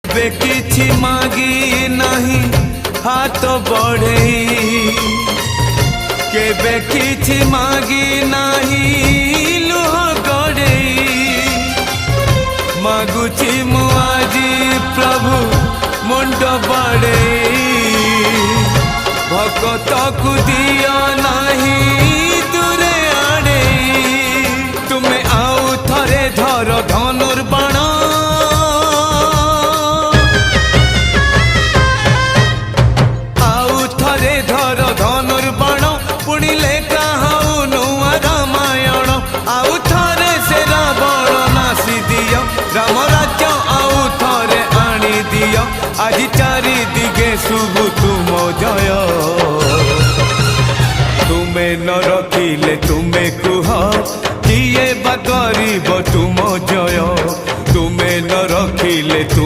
केबे किछि मागी नहीं हाथ बढ़ई केबे किछि मागी नहीं लुह गड़ई मागुची मु आजी प्रभु मुंड बड़ई भगत को दिया नहीं दूरे आड़े तुम्हें आउ थरे धर धनुर्बाण आउ थरे धर धनुर्बाण पुणी लेखा हाउ नुआ रामायण आउ थरे से रावण नासी दियो राम राज्य आउ थरे आनी दियो आज चारि दिगे शुभ तुम जय तुम्हें न रखिले तुम्हें कुह किए बा गरीब तुम जय तुम्हें न रखिले तुम